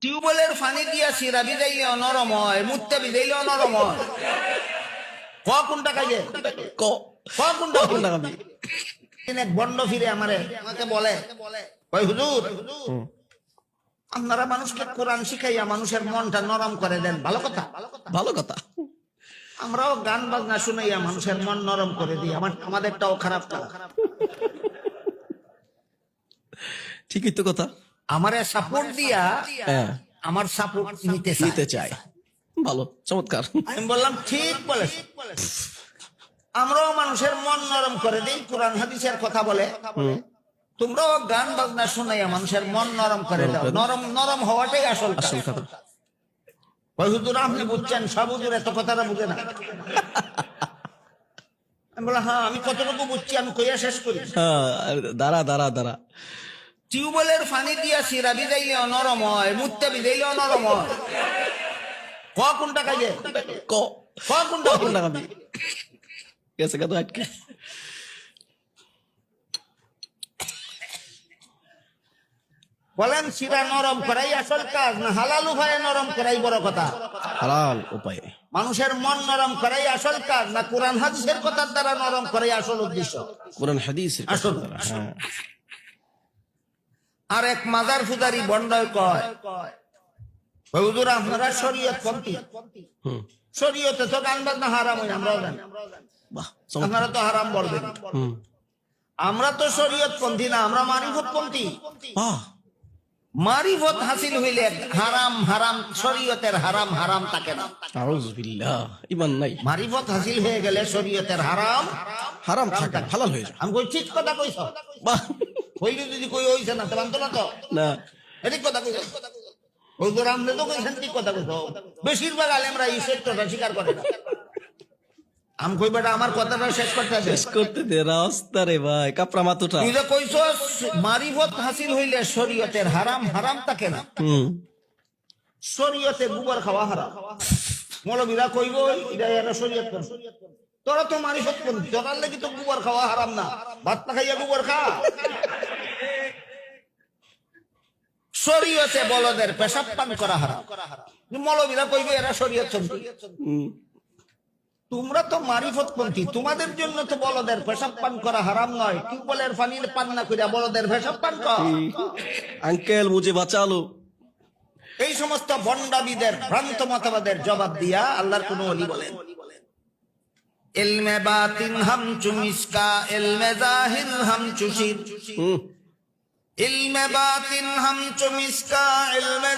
টিউবওয়েলের পানি দিয়া সিরা ভিজাইলে নরম হয়, মুত্তে ভিজাইলে নরম হয়। কোনটা কাজে কোনটা এক বন্ড ফিরে আমাকে বলে, ওই হুজুর আপনারা মানুষকে কোরআন শিখাইয়া মানুষের মনটা নরম করে দেন, ভালো কথা ভালো কথা। আমরাও গান বাজনা শুনাইয়া মানুষের মন নরম করে দিই, আমাদেরটাও খারাপ না। ঠিকই তো কথা। আমারে সাপোর্ট দিয়া আমার সাপোর্ট নিতে চায়। ভালো, চমৎকার। আমি বললাম ঠিক বলে, আমরাও মানুষের মন নরম করে দিই, কোরআন হাদিসের কথা বলে। তোমরাও গান বাজনা শুনাইয়া মানুষের মন নরম করে দাও। নরম হওয়াটাই আসল কথা। ওই হুজুর আপনি বুঝছেন, সব হুজুর এত কথাটা বুঝে না। আমি বললাম হ্যাঁ, আমি কতটুকু বুঝছি আমি কইয়া শেষ করি। দাঁড়া টিউবওয়েলের পানি দিয়া সিরা ভিজাইলে নরম হয়, মুত্তে ভিজাইলে নরম হয়। কোনটা কাজে কোনটা কাজে গেছে কত আটকে। বলেন সিরা নরম করাই আসল কাজ, না হালাল উপায়ে নরম করাই বড় কথা? হালাল উপায়ে মানুষের মন নরম করাই আসল কাজ, না কোরআন হাদিসের কথার দ্বারা নরম করাই আসল উদ্দেশ্য? কোরআন হাদিসের আসল। হ্যাঁ। আর এক মাজার ফুদারি বন্ডয় কয়, হুজুর আপনারা শরীয়ত পন্থী, শরীয়তে তো গান বাজনা হারাম হয়, আমরাও জানি, আপনারা তো হারাম বলবেন। আমরা তো শরীয়ত পন্থী না, আমরা মারিফত পন্থী। মারিফত হাসিল হইলে হারাম শরীয়তের হারাম থাকে না। আউযুবিল্লাহ, ঈমান নাই। মারিফত হাসিল হয়ে গেলে শরীয়তের হারাম থাকে, হালাল হয়ে যায়। আমি কই ঠিক কথা কইছ, কইলি যদি কই হইছে না তো মানতো না, তো না ঠিক কথা কইছ। হুজুর আপনি তো কইছেন ঠিক কথা কইছ। বেশিরভাগ আলেমরা এই সত্যটা স্বীকার করে না। আমি কই বেটা আমার কথাটা শেষ করতে দে রাস্তা রে ভাই, কাপড়া মাতুটা। তুই যে কইছ মারিফত হাসিল হইলে শরীয়তের হারাম থাকে না। শরীয়তে গোবর খাওয়া হারাম। মৌলবীরা কইব এটা এরা শরীয়ত করে, তোরা তো মারিফত করবি, তোরার লাগি তো গোবর খাওয়া হারাম না, ভাত না খাইয়া গোবর খা। শরীয়তে বলদের পেশাব পান করা হারাম, মৌলবীরা কইবে এরা শরীয়ত চলবে। তোমরা তো মারিফত পন্থী, তোমাদের জন্য তো বলদের পেশাব পান করা হারাম নয়। টিউবওয়েলের পানি পান না করিয়া বলদের পেশাব পান কর। আঙ্কেল মুঝে বাঁচালো। এই সমস্ত বন্ডাবিদের ভ্রান্ত মতবাদের জবাব দিয়া আল্লাহর কোন ওলি বলেন, ইলমে বাতিন হাম চুমিসকা, ইলমে জাহির হাম চুশির। ইলমে বাতিন হাম চুমিসকা, ইলমে